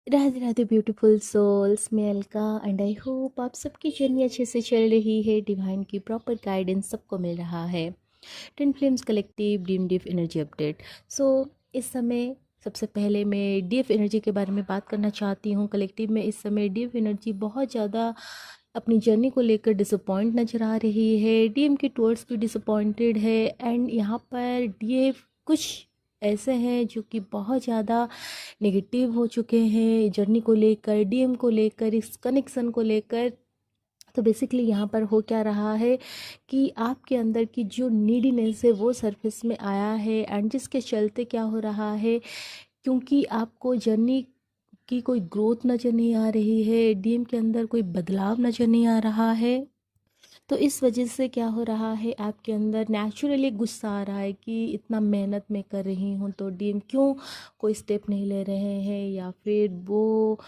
Radhe Radhe beautiful souls, मैं Alka and I hope आप सबकी जर्नी अच्छे से चल रही है। डिवाइन की प्रॉपर गाइडेंस सबको मिल रहा है। Tin Films Collective Dream Deep Energy update. So इस समय सबसे पहले मैं डीएफ एनर्जी के बारे में बात करना चाहती हूँ। कलेक्टिव में इस समय डीएफ एनर्जी बहुत ज़्यादा अपनी जर्नी को लेकर डिसअपॉइंट नज़र आ रही है। डीएम के टूवर्ड्स भी डिसअपॉइंटेड है एंड यहाँ पर डीएफ कुछ ऐसे हैं जो कि बहुत ज़्यादा नेगेटिव हो चुके हैं जर्नी को लेकर, डीएम को लेकर, इस कनेक्शन को लेकर। तो बेसिकली यहाँ पर हो क्या रहा है कि आपके अंदर की जो नीडीनेस है वो सरफेस में आया है एंड जिसके चलते क्या हो रहा है, क्योंकि आपको जर्नी की कोई ग्रोथ नज़र नहीं आ रही है, डीएम के अंदर कोई बदलाव नज़र नहीं आ रहा है। तो इस वजह से क्या हो रहा है, आपके अंदर नेचुरली गुस्सा आ रहा है कि इतना मेहनत मैं कर रही हूँ तो डीएम क्यों कोई स्टेप नहीं ले रहे हैं, या फिर वो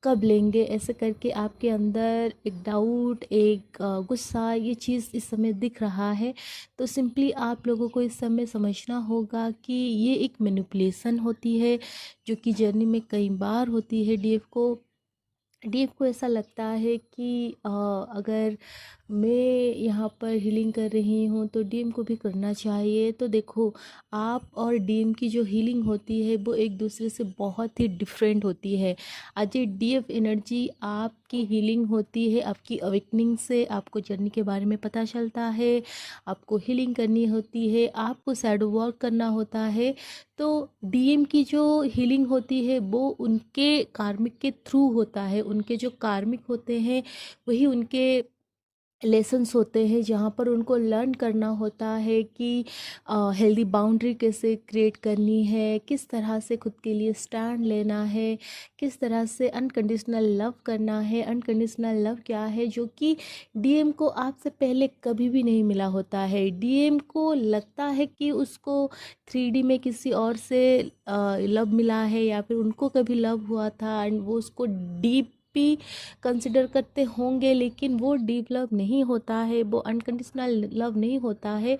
कब लेंगे। ऐसे करके आपके अंदर एक डाउट, एक गुस्सा, ये चीज़ इस समय दिख रहा है। तो सिंपली आप लोगों को इस समय समझना होगा कि ये एक मैनिपुलेशन होती है जो कि जर्नी में कई बार होती है। डीएफ को ऐसा लगता है कि अगर मैं यहाँ पर हीलिंग कर रही हूँ तो डीएम को भी करना चाहिए। तो देखो, आप और डीएम की जो हीलिंग होती है वो एक दूसरे से बहुत ही डिफरेंट होती है। आज ये डीएफ एनर्जी आपकी हीलिंग होती है, आपकी अवेकनिंग से आपको जर्नी के बारे में पता चलता है, आपको हीलिंग करनी होती है, आपको शैडो वर्क करना होता है। तो डीएम की जो हीलिंग होती है वो उनके कार्मिक के थ्रू होता है। उनके जो कार्मिक होते हैं वही उनके लेसन्स होते हैं, जहाँ पर उनको लर्न करना होता है कि हेल्दी बाउंड्री कैसे क्रिएट करनी है, किस तरह से खुद के लिए स्टैंड लेना है, किस तरह से अनकंडीशनल लव करना है। अनकंडीशनल लव क्या है, जो कि डीएम को आपसे पहले कभी भी नहीं मिला होता है। डीएम को लगता है कि उसको 3D में किसी और से लव मिला है, या फिर उनको कभी लव हुआ था एंड वो उसको डीप भी कंसिडर करते होंगे, लेकिन वो डीप लव नहीं होता है, वो अनकंडीशनल लव नहीं होता है।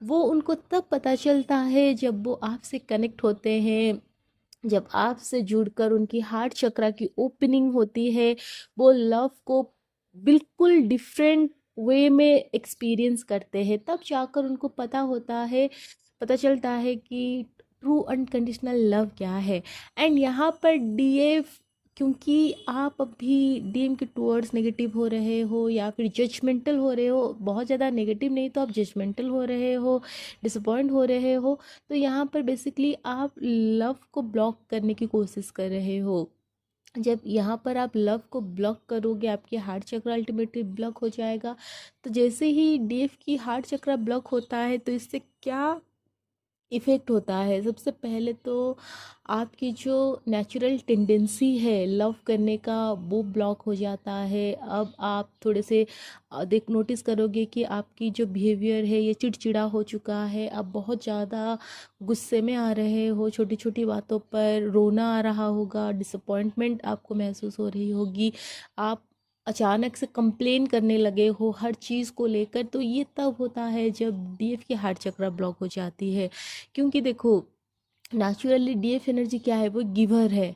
वो उनको तब पता चलता है जब वो आपसे कनेक्ट होते हैं, जब आपसे जुड़कर उनकी हार्ट चक्रा की ओपनिंग होती है। वो लव को बिल्कुल डिफरेंट वे में एक्सपीरियंस करते हैं, तब जाकर उनको पता चलता है कि ट्रू अनकंडीशनल लव क्या है। एंड यहाँ पर डीएफ, क्योंकि आप अभी डीएम के टूवर्ड्स नेगेटिव हो रहे हो या फिर जजमेंटल हो रहे हो, बहुत ज़्यादा नेगेटिव नहीं तो आप जजमेंटल हो रहे हो, डिसअपॉइंट हो रहे हो, तो यहाँ पर बेसिकली आप लव को ब्लॉक करने की कोशिश कर रहे हो। जब यहाँ पर आप लव को ब्लॉक करोगे, आपकी हार्ट चक्र अल्टीमेटली ब्लॉक हो जाएगा। तो जैसे ही डीएफ की हार्ट चक्र ब्लॉक होता है तो इससे क्या इफ़ेक्ट होता है, सबसे पहले तो आपकी जो नेचुरल टेंडेंसी है लव करने का वो ब्लॉक हो जाता है। अब आप थोड़े से देख नोटिस करोगे कि आपकी जो बिहेवियर है ये चिड़चिड़ा हो चुका है। आप बहुत ज़्यादा गुस्से में आ रहे हो, छोटी छोटी बातों पर रोना आ रहा होगा, डिसअपॉइंटमेंट आपको महसूस हो रही होगी, आप अचानक से कंप्लेन करने लगे हो हर चीज़ को लेकर। तो ये तब होता है जब डीएफ की हार्ट चक्र ब्लॉक हो जाती है। क्योंकि देखो, नेचुरली डीएफ एनर्जी क्या है, वो गिवर है।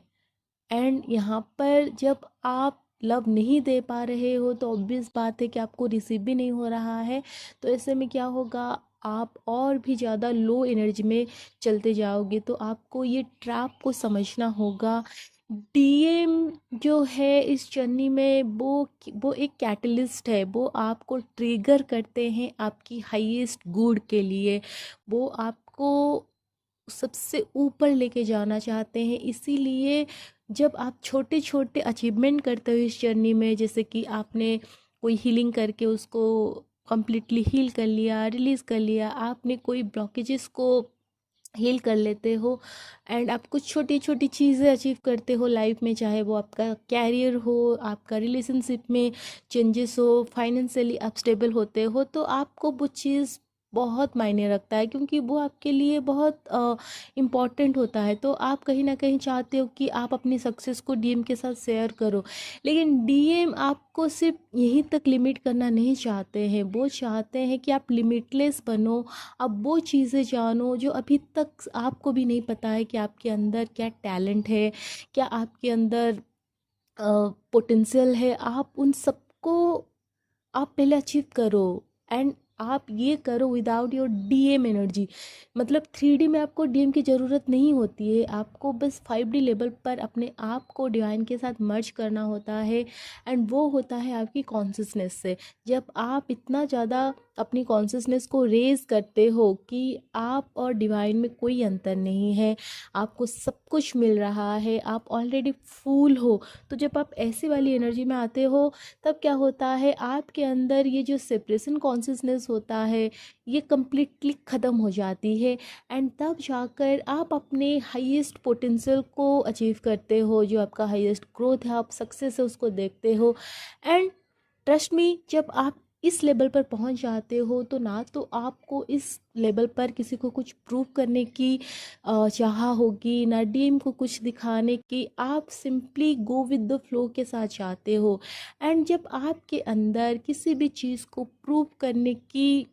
एंड यहाँ पर जब आप लव नहीं दे पा रहे हो तो ऑब्वियस बात है कि आपको रिसीव भी नहीं हो रहा है। तो ऐसे में क्या होगा, आप और भी ज़्यादा लो एनर्जी में चलते जाओगे। तो आपको ये ट्रैप को समझना होगा। डीएम जो है इस जर्नी में वो एक कैटलिस्ट है, वो आपको ट्रिगर करते हैं आपकी हाईएस्ट गुड के लिए। वो आपको सबसे ऊपर लेके जाना चाहते हैं। इसीलिए जब आप छोटे छोटे अचीवमेंट करते हो इस जर्नी में, जैसे कि आपने कोई हीलिंग करके उसको कम्प्लीटली हील कर लिया, रिलीज़ कर लिया, आपने कोई ब्लॉकेजेस को हील कर लेते हो, एंड आप कुछ छोटी छोटी चीज़ें अचीव करते हो लाइफ में, चाहे वो आपका कैरियर हो, आपका रिलेशनशिप में चेंजेस हो, फाइनेंशियली आप स्टेबल होते हो, तो आपको वो चीज़ बहुत मायने रखता है, क्योंकि वो आपके लिए बहुत इम्पॉर्टेंट होता है। तो आप कहीं ना कहीं चाहते हो कि आप अपनी सक्सेस को डीएम के साथ शेयर करो, लेकिन डीएम आपको सिर्फ यहीं तक लिमिट करना नहीं चाहते हैं। वो चाहते हैं कि आप लिमिटलेस बनो, आप वो चीज़ें जानो जो अभी तक आपको भी नहीं पता है कि आपके अंदर क्या टैलेंट है, क्या आपके अंदर पोटेंशियल है। आप उन सबको आप पहले अचीव करो, एंड आप ये करो विदाउट योर डीएम एनर्जी। मतलब 3D में आपको डीएम की ज़रूरत नहीं होती है, आपको बस 5D लेवल पर अपने आप को डिवाइन के साथ मर्ज करना होता है, एंड वो होता है आपकी कॉन्शियसनेस से। जब आप इतना ज़्यादा अपनी कॉन्शियसनेस को रेज करते हो कि आप और डिवाइन में कोई अंतर नहीं है, आपको सब कुछ मिल रहा है, आप ऑलरेडी फूल हो, तो जब आप ऐसी वाली एनर्जी में आते हो, तब क्या होता है आपके अंदर ये जो सेपरेशन कॉन्शियसनेस होता है ये कम्प्लीटली ख़त्म हो जाती है, एंड तब जाकर आप अपने हाईएस्ट पोटेंशियल को अचीव करते हो। जो आपका हाईएस्ट ग्रोथ है, आप सक्सेस है, उसको देखते हो। एंड ट्रस्ट मी, जब आप इस लेवल पर पहुंच जाते हो तो ना तो आपको इस लेवल पर किसी को कुछ प्रूव करने की चाह होगी, ना डीएम को कुछ दिखाने की। आप simply go with the flow के साथ जाते हो, एंड जब आपके अंदर किसी भी चीज़ को प्रूव करने की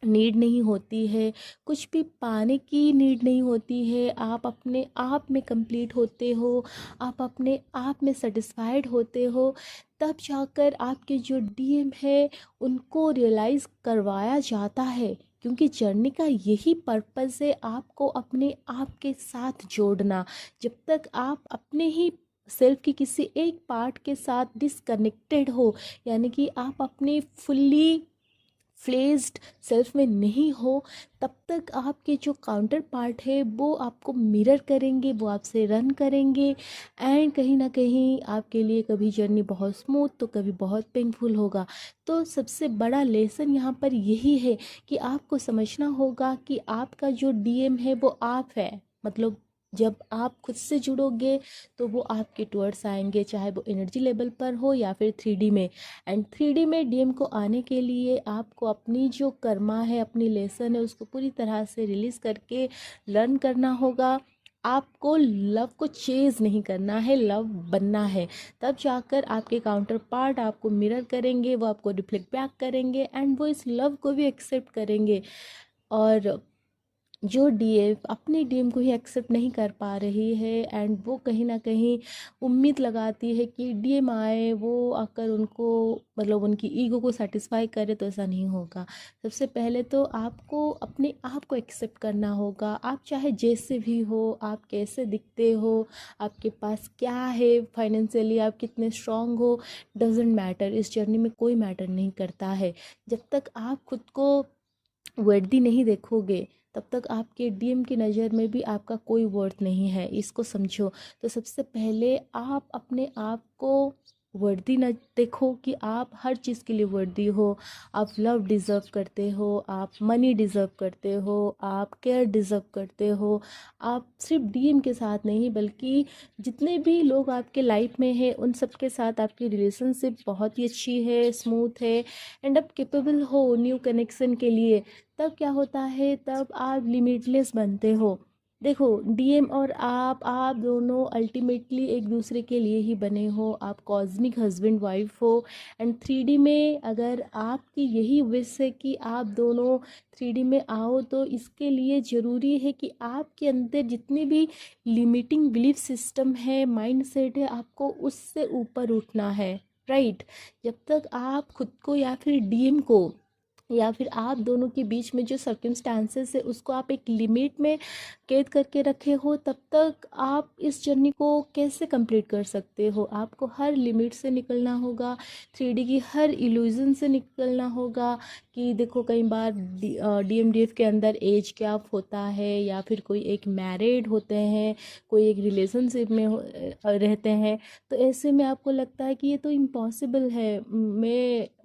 नीड नहीं होती है, कुछ भी पाने की नीड नहीं होती है, आप अपने आप में कंप्लीट होते हो, आप अपने आप में सेटिस्फाइड होते हो, तब जाकर आपके जो डीएम है उनको रियलाइज़ करवाया जाता है। क्योंकि जर्नी का यही पर्पस है, आपको अपने आप के साथ जोड़ना। जब तक आप अपने ही सेल्फ की किसी एक पार्ट के साथ डिसकनेक्टेड हो, यानी कि आप अपने फुल्ली फ्लेज्ड सेल्फ में नहीं हो, तब तक आपके जो काउंटर पार्ट है वो आपको मिरर करेंगे, वो आपसे रन करेंगे, एंड कहीं ना कहीं आपके लिए कभी जर्नी बहुत स्मूथ तो कभी बहुत पेनफुल होगा। तो सबसे बड़ा लेसन यहाँ पर यही है कि आपको समझना होगा कि आपका जो डीएम है वो आप है। मतलब जब आप खुद से जुड़ोगे तो वो आपके टुवर्ड्स आएंगे, चाहे वो एनर्जी लेवल पर हो या फिर 3D में। एंड 3D में डीएम को आने के लिए आपको अपनी जो कर्मा है, अपनी लेसन है, उसको पूरी तरह से रिलीज़ करके लर्न करना होगा। आपको लव को चेज़ नहीं करना है, लव बनना है। तब जाकर आपके काउंटर पार्ट आपको मिरर करेंगे, वो आपको रिफ्लेक्ट बैक करेंगे, एंड वो इस लव को भी एक्सेप्ट करेंगे। और जो डीएफ अपने डीएम को ही एक्सेप्ट नहीं कर पा रही है, एंड वो कहीं ना कहीं उम्मीद लगाती है कि डीएम आए, वो आकर उनको मतलब उनकी ईगो को सेटिस्फाई करे, तो ऐसा नहीं होगा। सबसे पहले तो आपको अपने आप को एक्सेप्ट करना होगा। आप चाहे जैसे भी हो, आप कैसे दिखते हो, आपके पास क्या है, फाइनेंशियली आप कितने स्ट्रांग हो, डजेंट मैटर। इस जर्नी में कोई मैटर नहीं करता है। जब तक आप खुद को वर्दी नहीं देखोगे, तब तक आपके डीएम की नज़र में भी आपका कोई वर्थ नहीं है, इसको समझो। तो सबसे पहले आप अपने आप को वर्दी न देखो कि आप हर चीज़ के लिए वर्दी हो। आप लव डिज़र्व करते हो, आप मनी डिज़र्व करते हो, आप केयर डिज़र्व करते हो। आप सिर्फ डीएम के साथ नहीं, बल्कि जितने भी लोग आपके लाइफ में हैं उन सब के साथ आपकी रिलेशनशिप बहुत ही अच्छी है, स्मूथ है, एंड आप कैपेबल हो न्यू कनेक्शन के लिए। तब क्या होता है, तब आप लिमिटलेस बनते हो। देखो, डीएम और आप दोनों अल्टीमेटली एक दूसरे के लिए ही बने हो, आप कॉस्मिक हस्बैंड वाइफ हो। एंड 3D में अगर आपकी यही विश है कि आप दोनों 3D में आओ, तो इसके लिए ज़रूरी है कि आपके अंदर जितनी भी लिमिटिंग बिलीफ सिस्टम है, माइंड सेट है, आपको उससे ऊपर उठना है। राइट। जब तक आप खुद को या फिर डीएम को या फिर आप दोनों के बीच में जो सर्कमस्टांसेस है उसको आप एक लिमिट में कैद करके रखे हो, तब तक आप इस जर्नी को कैसे कंप्लीट कर सकते हो। आपको हर लिमिट से निकलना होगा, 3D की हर इल्यूजन से निकलना होगा। कि देखो, कई बार डीएमडीएफ के अंदर एज गैप होता है, या फिर कोई एक मैरिड होते हैं, कोई एक रिलेशनशिप में रहते हैं। तो ऐसे में आपको लगता है कि ये तो इम्पॉसिबल है,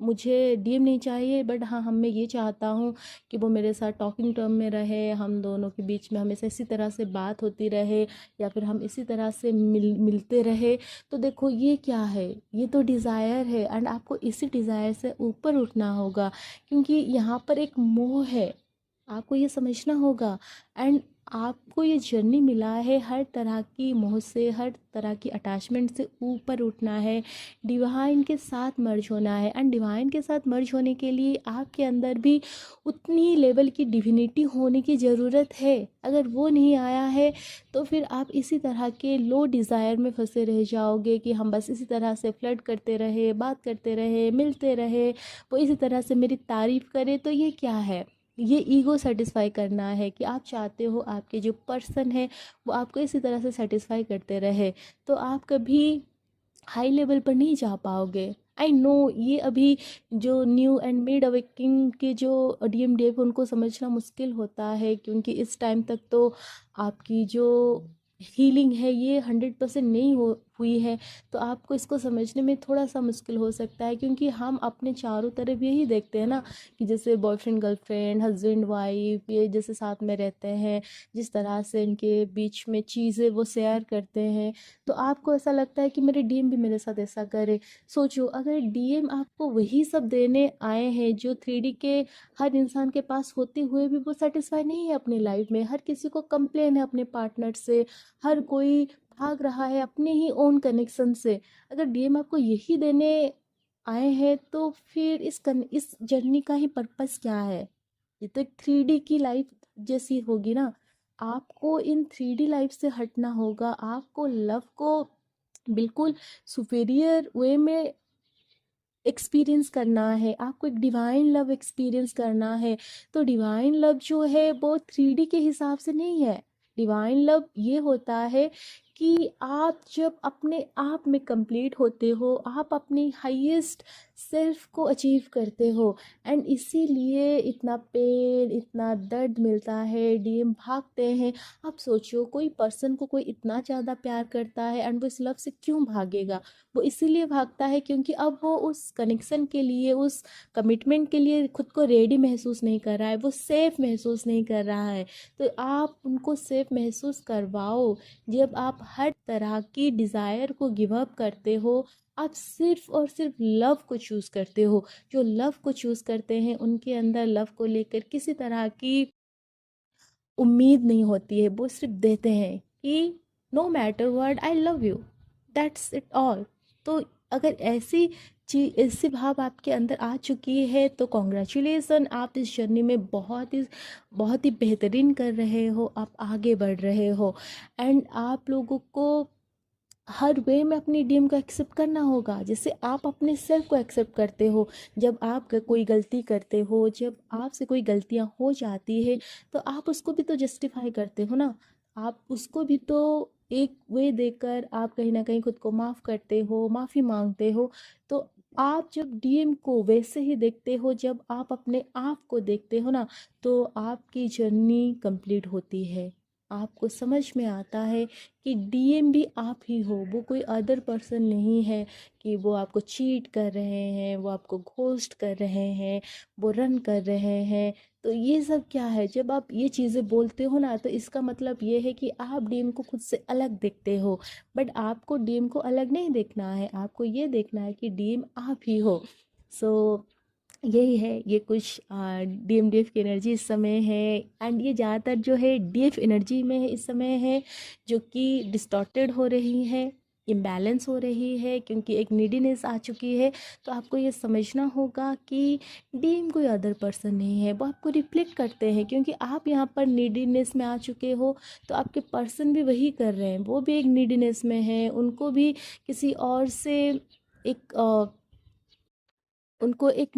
मुझे डीएम नहीं चाहिए, बट हाँ मैं ये चाहता हूँ कि वो मेरे साथ टॉकिंग टर्म में रहे, हम दोनों के बीच में हमेशा इसी तरह से बात होती रहे, या फिर हम इसी तरह से मिलते रहे। तो देखो, ये क्या है, ये तो डिज़ायर है, एंड आपको इसी डिज़ायर से ऊपर उठना होगा, क्योंकि यहाँ पर एक मोह है। आपको ये समझना होगा। एंड आपको ये जर्नी मिला है हर तरह की मोह से, हर तरह की अटैचमेंट से ऊपर उठना है, डिवाइन के साथ मर्ज होना है। एंड डिवाइन के साथ मर्ज होने के लिए आपके अंदर भी उतनी लेवल की डिविनिटी होने की ज़रूरत है। अगर वो नहीं आया है तो फिर आप इसी तरह के लो डिज़ायर में फंसे रह जाओगे कि हम बस इसी तरह से फ्लर्ट करते रहे, बात करते रहे, मिलते रहे, वो इसी तरह से मेरी तारीफ़ करे। तो ये क्या है? ये ईगो सेटिस्फाई करना है कि आप चाहते हो आपके जो पर्सन है वो आपको इसी तरह से सेटिस्फाई करते रहे, तो आप कभी हाई लेवल पर नहीं जा पाओगे। आई नो ये अभी जो न्यू एंड मिड अवेकिंग के जो डीएम उनको समझना मुश्किल होता है, क्योंकि इस टाइम तक तो आपकी जो हीलिंग है ये 100% नहीं हुई है। तो आपको इसको समझने में थोड़ा सा मुश्किल हो सकता है, क्योंकि हम अपने चारों तरफ यही देखते हैं ना कि जैसे बॉयफ्रेंड गर्लफ्रेंड, हस्बैंड वाइफ, ये जैसे साथ में रहते हैं, जिस तरह से इनके बीच में चीज़ें वो शेयर करते हैं, तो आपको ऐसा लगता है कि मेरे डीएम भी मेरे साथ ऐसा करे। सोचो अगर डीएम आपको वही सब देने आए हैं जो 3D के हर इंसान के पास होते हुए भी वो सेटिस्फाई नहीं है अपनी लाइफ में, हर किसी को कंप्लेन है अपने पार्टनर से, हर कोई भाग रहा है अपने ही ओन कनेक्शन से। अगर डीएम आपको यही देने आए हैं तो फिर इस जर्नी का ही पर्पस क्या है? ये तो एक 3D की लाइफ जैसी होगी ना। आपको इन 3D लाइफ से हटना होगा, आपको लव को बिल्कुल सुपीरियर वे में एक्सपीरियंस करना है, आपको एक डिवाइन लव एक्सपीरियंस करना है। तो डिवाइन लव जो है वो 3D के हिसाब से नहीं है। डिवाइन लव ये होता है कि आप जब अपने आप में कंप्लीट होते हो, आप अपनी हाईएस्ट सेल्फ को अचीव करते हो। एंड इसीलिए इतना पेन, इतना दर्द मिलता है, डीएम भागते हैं। आप सोचो कोई पर्सन को कोई इतना ज़्यादा प्यार करता है एंड वो इस लव से क्यों भागेगा? वो इसीलिए भागता है क्योंकि अब वो उस कनेक्शन के लिए, उस कमिटमेंट के लिए खुद को रेडी महसूस नहीं कर रहा है, वो सेफ महसूस नहीं कर रहा है। तो आप उनको सेफ महसूस करवाओ। जब आप हर तरह की डिज़ायर को गिव अप करते हो, आप सिर्फ और सिर्फ लव को चूज़ करते हो। जो लव को चूज़ करते हैं उनके अंदर लव को लेकर किसी तरह की उम्मीद नहीं होती है, वो सिर्फ देते हैं कि no matter word I love you, that's it all. तो अगर ऐसी चीज, ऐसी भाव आपके अंदर आ चुकी है तो कॉन्ग्रेचुलेसन, आप इस जर्नी में बहुत ही बेहतरीन कर रहे हो, आप आगे बढ़ रहे हो। एंड आप लोगों को हर वे में अपनी ड्रीम को एक्सेप्ट करना होगा, जैसे आप अपने सेल्फ को एक्सेप्ट करते हो। जब आप कोई गलती करते हो, जब आपसे कोई गलतियां हो जाती है, तो आप उसको भी तो जस्टिफाई करते हो ना। आप उसको भी तो एक वे देकर आप कहीं ना कहीं खुद को माफ़ करते हो, माफ़ी मांगते हो। तो आप जब डीएम को वैसे ही देखते हो, जब आप अपने आप को देखते हो ना, तो आपकी जर्नी कंप्लीट होती है। आपको समझ में आता है कि डीएम भी आप ही हो, वो कोई अदर पर्सन नहीं है कि वो आपको चीट कर रहे हैं, वो आपको घोस्ट कर रहे हैं, वो रन कर रहे हैं। तो ये सब क्या है? जब आप ये चीज़ें बोलते हो ना, तो इसका मतलब ये है कि आप डीएम को खुद से अलग देखते हो। बट आपको डीएम को अलग नहीं देखना है, आपको ये देखना है कि डीएम आप ही हो। सो यही है, ये कुछ डीएफ की एनर्जी इस समय है। एंड ये ज़्यादातर जो है डीएफ एनर्जी में है इस समय है, जो कि डिस्टॉर्टेड हो रही है, इम्बैलेंस हो रही है, क्योंकि एक नीडीनेस आ चुकी है। तो आपको ये समझना होगा कि डीएम कोई अदर पर्सन नहीं है, वो आपको रिफ्लेक्ट करते हैं, क्योंकि आप यहाँ पर नीडीनेस में आ चुके हो। तो आपके पर्सन भी वही कर रहे हैं, वो भी एक नीडीनेस में है, उनको भी किसी और से एक उनको एक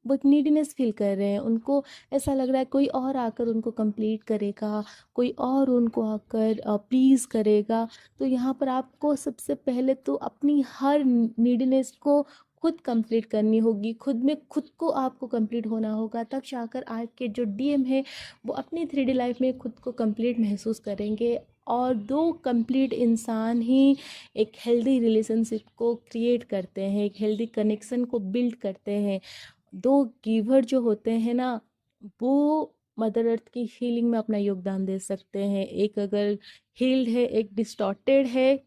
वो एक नीडीनेस फील कर रहे हैं। उनको ऐसा लग रहा है कोई और आकर उनको कंप्लीट करेगा, कोई और उनको आकर प्लीज़ करेगा। तो यहाँ पर आपको सबसे पहले तो अपनी हर नीडीनेस को खुद कंप्लीट करनी होगी, खुद में खुद को आपको कंप्लीट होना होगा, तब जाकर आपके जो डीएम है वो अपनी 3D लाइफ में खुद को कंप्लीट महसूस करेंगे। और दो कंप्लीट इंसान ही एक हेल्दी रिलेशनशिप को क्रिएट करते हैं, एक हेल्दी कनेक्शन को बिल्ड करते हैं। दो गिवर जो होते हैं ना, वो मदर अर्थ की हीलिंग में अपना योगदान दे सकते हैं। एक अगर हील्ड है, एक डिस्टॉर्टेड है,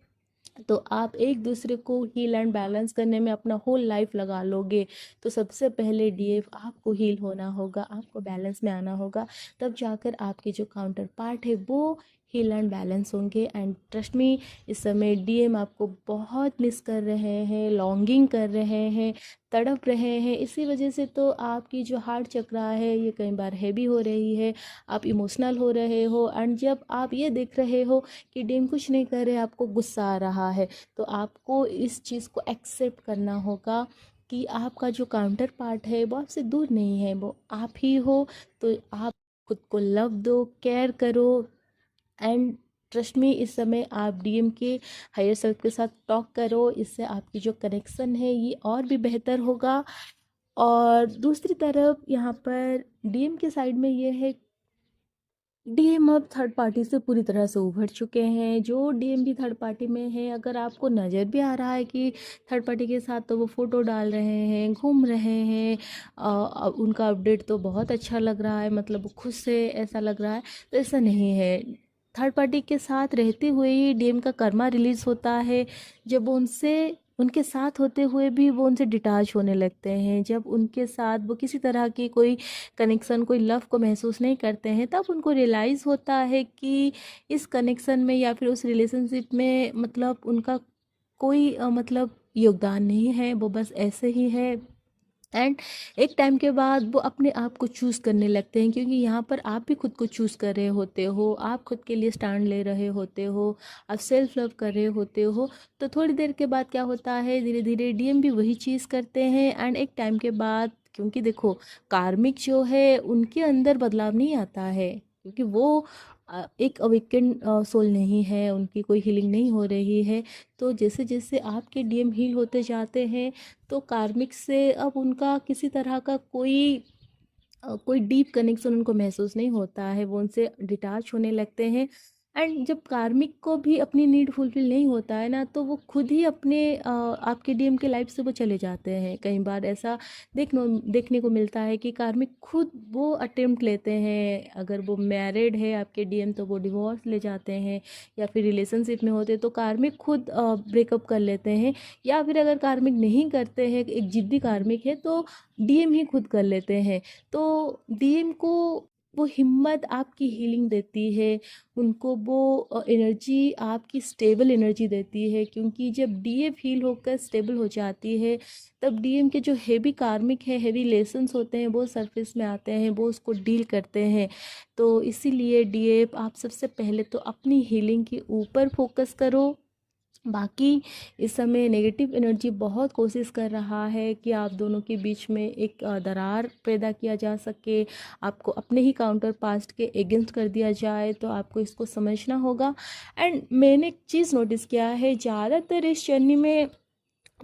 तो आप एक दूसरे को हील एंड बैलेंस करने में अपना होल लाइफ लगा लोगे। तो सबसे पहले डीएफ आपको हील होना होगा, आपको बैलेंस में आना होगा, तब जाकर आपके जो काउंटर पार्ट है वो हील एंड बैलेंस होंगे। एंड ट्रस्ट मी, इस समय डीएम आपको बहुत मिस कर रहे हैं, लॉन्गिंग कर रहे हैं, तड़प रहे हैं। इसी वजह से तो आपकी जो हार्ट चक्र है ये कई बार हैवी हो रही है, आप इमोशनल हो रहे हो। एंड जब आप ये देख रहे हो कि डीएम कुछ नहीं कर रहे, आपको गुस्सा आ रहा है, तो आपको इस चीज़ को एक्सेप्ट करना होगा कि आपका जो काउंटर पार्ट है वो आपसे दूर नहीं है, वो आप ही हो। तो आप खुद को लव दो, केयर करो। एंड ट्रस्ट मी, इस समय आप डीएम के हायर सेल्फ के साथ टॉक करो, इससे आपकी जो कनेक्शन है ये और भी बेहतर होगा। और दूसरी तरफ यहाँ पर डीएम के साइड में ये है, डीएम अब थर्ड पार्टी से पूरी तरह से उभर चुके हैं। जो डीएम भी थर्ड पार्टी में है, अगर आपको नज़र भी आ रहा है कि थर्ड पार्टी के साथ, तो वो फ़ोटो डाल रहे हैं, घूम रहे हैं, उनका अपडेट तो बहुत अच्छा लग रहा है, मतलब वो खुश से ऐसा लग रहा है। तो ऐसा नहीं है, थर्ड पार्टी के साथ रहते हुए ही डीएम का कर्मा रिलीज़ होता है। जब वो उनके साथ होते हुए भी वो उनसे डिटैच होने लगते हैं, जब उनके साथ वो किसी तरह की कोई कनेक्शन, कोई लव को महसूस नहीं करते हैं, तब उनको रियलाइज़ होता है कि इस कनेक्शन में या फिर उस रिलेशनशिप में मतलब उनका कोई मतलब योगदान नहीं है, वो बस ऐसे ही है। एंड एक टाइम के बाद वो अपने आप को चूज़ करने लगते हैं, क्योंकि यहाँ पर आप भी खुद को चूज़ कर रहे होते हो, आप खुद के लिए स्टैंड ले रहे होते हो, आप सेल्फ लव कर रहे होते हो। तो थोड़ी देर के बाद क्या होता है, धीरे धीरे डीएम भी वही चीज़ करते हैं। एंड एक टाइम के बाद, क्योंकि देखो कार्मिक जो है उनके अंदर बदलाव नहीं आता है, क्योंकि वो एक अवेकन सोल नहीं है, उनकी कोई हीलिंग नहीं हो रही है। तो जैसे जैसे आपके डीएम हील होते जाते हैं, तो कार्मिक से अब उनका किसी तरह का कोई डीप कनेक्शन उनको महसूस नहीं होता है, वो उनसे डिटैच होने लगते हैं। एंड जब कार्मिक को भी अपनी नीड फुलफिल नहीं होता है ना, तो वो खुद ही अपने आपके डीएम के लाइफ से वो चले जाते हैं। कई बार ऐसा देखने को मिलता है कि कार्मिक खुद वो अटेम्प्ट लेते हैं, अगर वो मैरिड है आपके डीएम तो वो डिवोर्स ले जाते हैं, या फिर रिलेशनशिप में होते तो कार्मिक खुद ब्रेकअप कर लेते हैं, या फिर अगर कार्मिक नहीं करते हैं, एक जिद्दी कार्मिक है, तो डीएम ही खुद कर लेते हैं। तो डीएम को वो हिम्मत आपकी हीलिंग देती है, उनको वो एनर्जी आपकी स्टेबल एनर्जी देती है, क्योंकि जब डीएम हील होकर स्टेबल हो जाती है, तब डीएम के जो हेवी कार्मिक है, हेवी लेसन्स होते हैं, वो सरफेस में आते हैं, वो उसको डील करते हैं। तो इसीलिए डीएम, आप सबसे पहले तो अपनी हीलिंग के ऊपर फोकस करो। बाकी इस समय नेगेटिव एनर्जी बहुत कोशिश कर रहा है कि आप दोनों के बीच में एक दरार पैदा किया जा सके, आपको अपने ही काउंटर पास्ट के अगेंस्ट कर दिया जाए। तो आपको इसको समझना होगा। एंड मैंने एक चीज़ नोटिस किया है, ज़्यादातर इस जर्नी में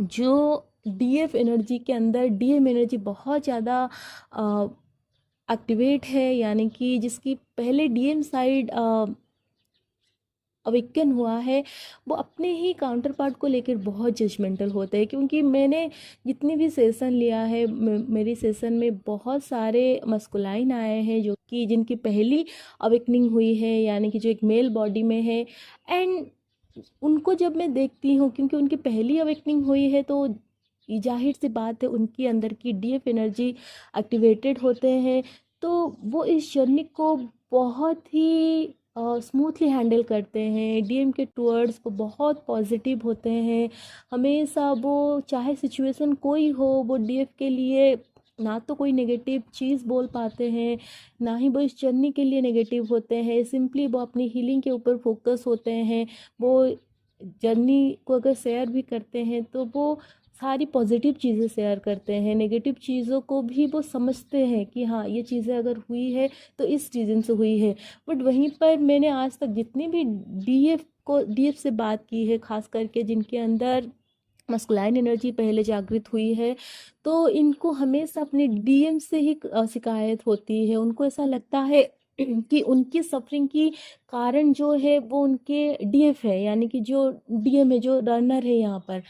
जो डीएफ एनर्जी के अंदर डीएम एनर्जी बहुत ज़्यादा एक्टिवेट है, यानी कि जिसकी पहले डीएम साइड अवेकन हुआ है, वो अपने ही काउंटर पार्ट को लेकर बहुत जजमेंटल होते हैं। क्योंकि मैंने जितनी भी सेशन लिया है, मेरी सेशन में बहुत सारे मस्कुलाइन आए हैं जो कि जिनकी पहली अवेकनिंग हुई है, यानी कि जो एक मेल बॉडी में है। एंड उनको जब मैं देखती हूँ, क्योंकि उनकी पहली अवेकनिंग हुई है, तो जाहिर सी बात है उनकी अंदर की डीएफ एनर्जी एक्टिवेटेड होते हैं। तो वो इस जर्नी को बहुत ही स्मूथली हैंडल करते हैं, डीएम के टूवर्ड्स वो बहुत पॉजिटिव होते हैं। हमेशा वो चाहे सिचुएशन कोई हो, वो डीएफ के लिए ना तो कोई नेगेटिव चीज़ बोल पाते हैं, ना ही वो इस जर्नी के लिए नेगेटिव होते हैं। सिंपली वो अपनी हीलिंग के ऊपर फोकस होते हैं। वो जर्नी को अगर शेयर भी करते हैं, तो वो सारी पॉजिटिव चीज़ें शेयर करते हैं, नेगेटिव चीज़ों को भी वो समझते हैं कि हाँ ये चीज़ें अगर हुई है तो इस रीज़न से हुई है। बट वहीं पर मैंने आज तक जितनी भी डीएफ से बात की है, खास करके जिनके अंदर मस्कुलाइन एनर्जी पहले जागृत हुई है, तो इनको हमेशा अपने डीएम से ही शिकायत होती है। उनको ऐसा लगता है कि उनकी सफरिंग की कारण जो है वो उनके डीएफ है, यानी कि जो डीएम है, जो रनर है यहाँ पर।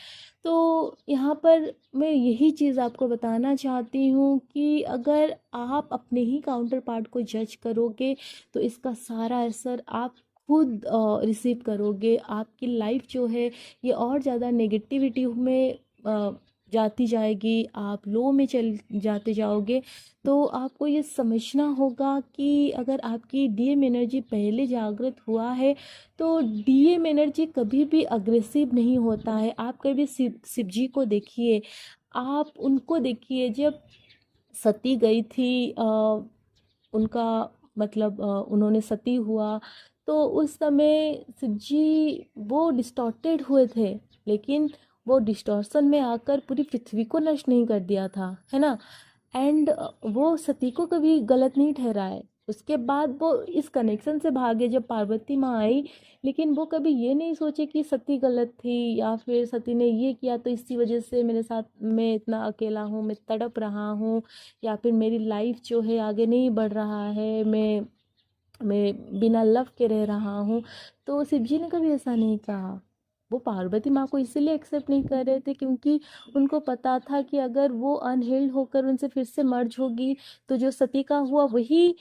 तो यहाँ पर मैं यही चीज़ आपको बताना चाहती हूँ कि अगर आप अपने ही काउंटर पार्ट को जज करोगे, तो इसका सारा असर आप खुद रिसीव करोगे, आपकी लाइफ जो है ये और ज़्यादा नेगेटिविटी में जाती जाएगी, आप लो में चल जाते जाओगे। तो आपको ये समझना होगा कि अगर आपकी डीएम एनर्जी पहले जागृत हुआ है तो डीएम एनर्जी कभी भी अग्रेसिव नहीं होता है। आप कभी शिव जी को देखिए, आप उनको देखिए, जब सती गई थी उनका मतलब उन्होंने सती हुआ तो उस समय शिव जी वो डिस्टॉर्टेड हुए थे, लेकिन वो डिस्टॉर्शन में आकर पूरी पृथ्वी को नष्ट नहीं कर दिया था, है ना। एंड वो सती को कभी गलत नहीं ठहराए। उसके बाद वो इस कनेक्शन से भागे जब पार्वती माँ आई, लेकिन वो कभी ये नहीं सोचे कि सती गलत थी या फिर सती ने ये किया तो इसी वजह से मेरे साथ मैं इतना अकेला हूँ, मैं तड़प रहा हूँ, या फिर मेरी लाइफ जो है आगे नहीं बढ़ रहा है, मैं बिना लव के रह रहा हूँ। तो शिव जी ने कभी ऐसा नहीं कहा। वो पार्वती माँ को इसीलिए एक्सेप्ट नहीं कर रहे थे क्योंकि उनको पता था कि अगर वो अनहील्ड होकर उनसे फिर से मर्ज होगी तो जो सती का हुआ वही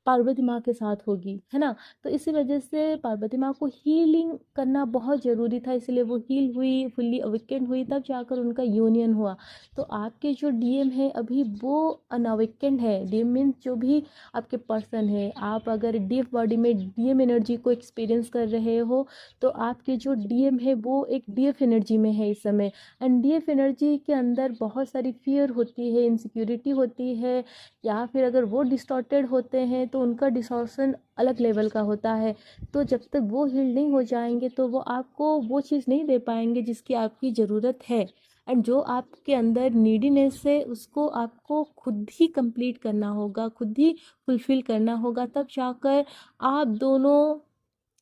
पार्वती माँ के साथ होगी, है ना। तो इसी वजह से पार्वती माँ को हीलिंग करना बहुत ज़रूरी था, इसलिए वो हील हुई, फुल्ली अवेकेंड हुई, तब जाकर उनका यूनियन हुआ। तो आपके जो डीएम है अभी वो अनअवेकेंड है। डीएम मीन्स जो भी आपके पर्सन है, आप अगर डीप बॉडी में डीएम एनर्जी को एक्सपीरियंस कर रहे हो तो आपके जो डीएम है वो एक डीएफ एनर्जी में है इस समय। एंड डीएफ एनर्जी के अंदर बहुत सारी फियर होती है, इनसिक्योरिटी होती है, या फिर अगर वो डिस्टॉर्टेड होते हैं तो उनका डिस्टॉर्शन अलग लेवल का होता है। तो जब तक वो हील नहीं हो जाएंगे तो वो आपको वो चीज़ नहीं दे पाएंगे जिसकी आपकी ज़रूरत है। एंड जो आपके अंदर नीडीनेस है उसको आपको खुद ही कंप्लीट करना होगा, खुद ही फुलफिल करना होगा, तब जाकर आप दोनों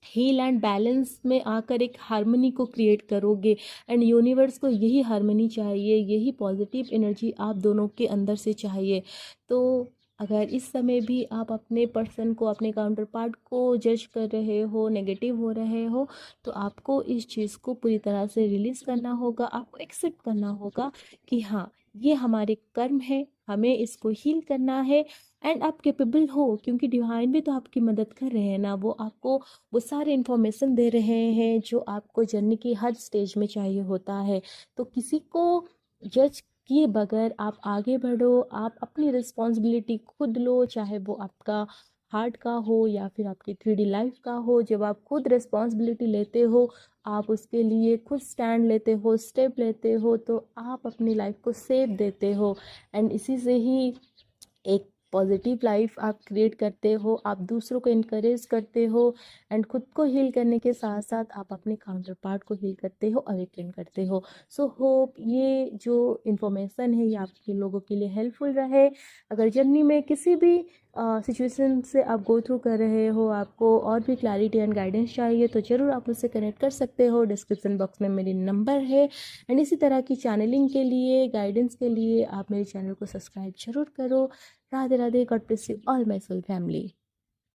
हील एंड बैलेंस में आकर एक हार्मनी को क्रिएट करोगे। एंड यूनिवर्स को यही हार्मनी चाहिए, यही पॉजिटिव एनर्जी आप दोनों के अंदर से चाहिए। तो अगर इस समय भी आप अपने पर्सन को, अपने काउंटर पार्ट को जज कर रहे हो, नेगेटिव हो रहे हो, तो आपको इस चीज़ को पूरी तरह से रिलीज़ करना होगा, आपको एक्सेप्ट करना होगा कि हाँ ये हमारे कर्म है, हमें इसको हील करना है। एंड आप कैपेबल हो क्योंकि डिवाइन भी तो आपकी मदद कर रहे हैं ना, वो आपको वो सारे इन्फॉर्मेशन दे रहे हैं जो आपको जर्नी की हर स्टेज में चाहिए होता है। तो किसी को जज किए बगैर आप आगे बढ़ो, आप अपनी रिस्पॉन्सिबिलिटी खुद लो, चाहे वो आपका हार्ट का हो या फिर आपकी 3D लाइफ का हो। जब आप खुद रिस्पॉन्सिबिलिटी लेते हो, आप उसके लिए खुद स्टैंड लेते हो, स्टेप लेते हो, तो आप अपनी लाइफ को सेव देते हो। एंड इसी से ही एक पॉजिटिव लाइफ आप क्रिएट करते हो, आप दूसरों को इनकरेज करते हो। एंड खुद को हील करने के साथ साथ आप अपने काउंटर पार्ट को हील करते हो, अवेकन करते हो। सो होप ये जो इन्फॉर्मेशन है ये आपके लोगों के लिए हेल्पफुल रहे। अगर जर्नी में किसी भी सिचुएशन से आप गो थ्रू कर रहे हो, आपको और भी क्लैरिटी एंड गाइडेंस चाहिए, तो ज़रूर आप मुझसे कनेक्ट कर सकते हो। डिस्क्रिप्शन बॉक्स में मेरी नंबर है। एंड इसी तरह की चैनलिंग के लिए, गाइडेंस के लिए आप मेरे चैनल को सब्सक्राइब जरूर करो। Radhe Radhe, God bless you all my soul family.